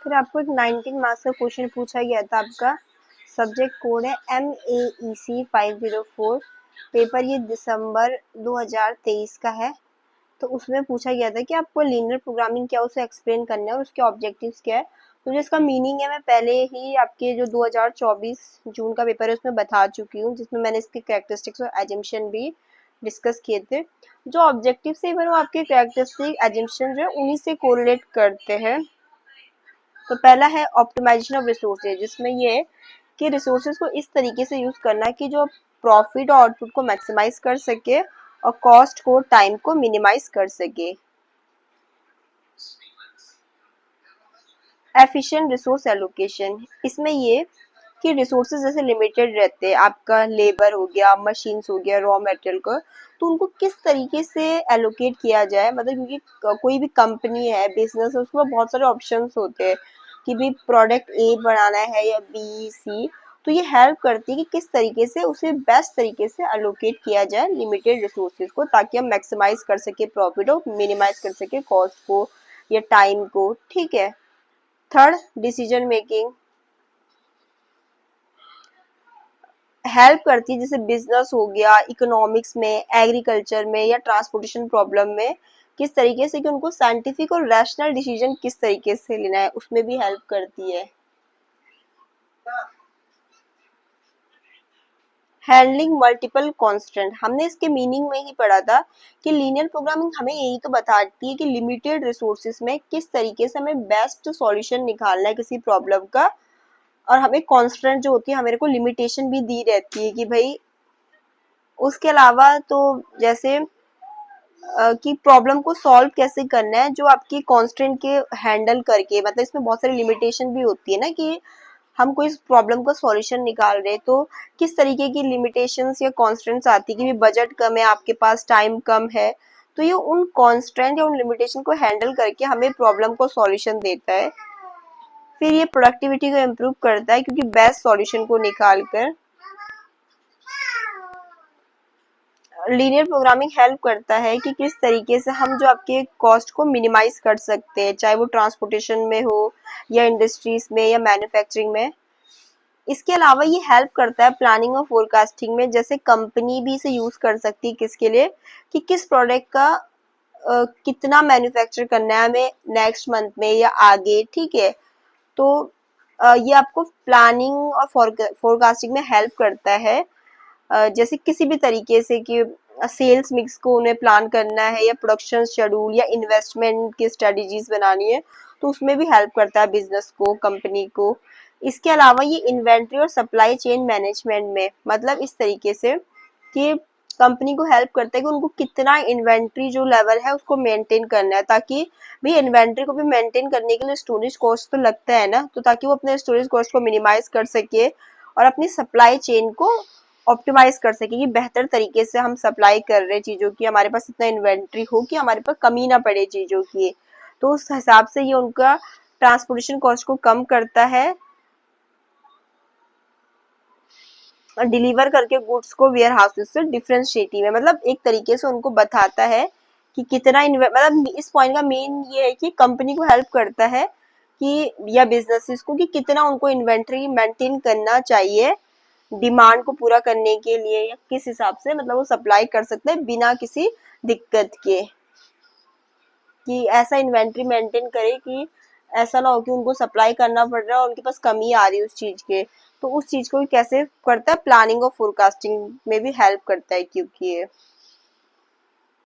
फिर आपको एक 19 मार्क्स का क्वेश्चन पूछा गया था, आपका सब्जेक्ट कोड है MAEC 504, पेपर ये दिसंबर 2023 का है। तो उसमें पूछा गया था कि आपको लीनियर प्रोग्रामिंग क्या उसे एक्सप्लेन करना है और उसके ऑब्जेक्टिव्स क्या है। तो जो इसका मीनिंग है मैं पहले ही आपके जो 2024 जून का पेपर है उसमें बता चुकी हूँ, जिसमें मैंने इसके कैरेक्टरिस्टिक्स और एजम्पशन भी डिस्कस किए थे। जो ऑब्जेक्टिव से वो आपके कैरेक्टरिस्टिक एजम्पशन जो है उन्हीं से कोरिलेट करते हैं। तो पहला है ऑप्टिमाइजेशन ऑफ रिसोर्सेज, जिसमें ये है कि रिसोर्सेज को इस तरीके से यूज करना कि जो प्रॉफिट और आउटपुट को मैक्सिमाइज कर सके और कॉस्ट को टाइम को मिनिमाइज कर सके। एफिशिएंट रिसोर्स एलोकेशन, इसमें ये कि रिसोर्सेज जैसे लिमिटेड रहते हैं, आपका लेबर हो गया, मशीन्स हो गया, रॉ मटेरियल को, तो उनको किस तरीके से एलोकेट किया जाए। मतलब क्योंकि कोई भी कंपनी है, बिजनेस है, उसमें बहुत सारे ऑप्शंस होते हैं कि भी प्रोडक्ट ए बनाना है या बी सी, तो ये हेल्प करती है कि किस तरीके से उसे बेस्ट तरीके से एलोकेट किया जाए लिमिटेड रिसोर्सेज को, ताकि हम मैक्सिमाइज कर सके प्रॉफिट और मिनिमाइज कर सके कॉस्ट को या टाइम को। ठीक है। थर्ड, डिसीजन मेकिंग हेल्प करती है, जैसे बिजनेस हो गया, इकोनॉमिक्स में, एग्रीकल्चर में या ट्रांसपोर्टेशन प्रॉब्लम में किस तरीके से कि उनको साइंटिफिक और रैशनल डिसीजन किस तरीके से लेना है, उसमें भी हेल्प करती है। हैंडलिंग मल्टीपल कॉन्स्टेंट, हमने इसके मीनिंग में ही पढ़ा था कि लीनियर प्रोग्रामिंग हमें यही तो बताती है कि लिमिटेड रिसोर्सेज में किस तरीके से हमें बेस्ट सॉल्यूशन निकालना है किसी प्रॉब्लम का, और हमें कॉन्स्टेंट जो होती है, हमें को लिमिटेशन भी दी रहती है कि भाई उसके अलावा तो जैसे कि प्रॉब्लम को सॉल्व कैसे करना है जो आपकी कॉन्स्टेंट के हैंडल करके, मतलब इसमें बहुत सारी लिमिटेशन भी होती है ना कि हम कोई प्रॉब्लम का सॉल्यूशन निकाल रहे हैं तो किस तरीके की लिमिटेशंस या कॉन्स्टेंट्स आती है कि बजट कम है, आपके पास टाइम कम है, तो ये उन कॉन्स्टेंट या उन लिमिटेशन को हैंडल करके हमें प्रॉब्लम को सॉल्यूशन देता है। फिर ये प्रोडक्टिविटी को इम्प्रूव करता है क्योंकि बेस्ट सॉल्यूशन को निकाल कर लीनियर प्रोग्रामिंग हेल्प करता है कि किस तरीके से हम जो आपके कॉस्ट को मिनिमाइज कर सकते हैं, चाहे वो ट्रांसपोर्टेशन में हो या इंडस्ट्रीज में या मैन्युफैक्चरिंग में। इसके अलावा ये हेल्प करता है प्लानिंग और फोरकास्टिंग में, जैसे कंपनी भी इसे यूज कर सकती है किसके लिए कि किस प्रोडक्ट का कितना मैन्युफैक्चर करना है हमें नेक्स्ट मंथ में या आगे। ठीक है। तो ये आपको प्लानिंग और फोरकास्टिंग में हेल्प करता है, जैसे किसी भी तरीके से कि सेल्स मिक्स को उन्हें प्लान करना है या प्रोडक्शन शेड्यूल या इन्वेस्टमेंट की स्ट्रेटजीज बनानी है, तो उसमें भी हेल्प करता है बिजनेस को, कंपनी को। इसके अलावा ये इन्वेंट्री और सप्लाई चेन मैनेजमेंट में, मतलब इस तरीके से कि कंपनी को हेल्प करता है कि उनको कितना इन्वेंट्री जो लेवल है उसको मेंटेन करना है, ताकि भाई इन्वेंट्री को भी मेंटेन करने के लिए स्टोरेज कॉस्ट तो लगता है ना, तो ताकि वो अपने स्टोरेज कॉस्ट को मिनिमाइज कर सके और अपनी सप्लाई चेन को ऑप्टिमाइज कर सके कि बेहतर तरीके से हम सप्लाई कर रहे चीजों की, हमारे पास इतना इन्वेंट्री हो कि हमारे पास कमी ना पड़े चीजों की। तो उस हिसाब से ये उनका ट्रांसपोर्टेशन कॉस्ट को कम करता है और डिलीवर करके गुड्स को वेयर हाउसेस से डिफरेंशिएटिव है, मतलब एक तरीके से उनको बताता है कि कितना मतलब इस पॉइंट का मेन ये है कि कंपनी को हेल्प करता है कि या बिजनेसेस को कि कितना उनको इन्वेंट्री मेंटेन करना चाहिए डिमांड को पूरा करने के लिए, या किस हिसाब से मतलब वो सप्लाई कर सकते हैं बिना किसी दिक्कत के, कि ऐसा इन्वेंट्री मेंटेन करे कि ऐसा ना हो कि उनको सप्लाई करना पड़ रहा है और उनके पास कमी आ रही है उस चीज के। तो उस चीज को कैसे करता है, प्लानिंग और फोरकास्टिंग में भी हेल्प करता है क्योंकि ये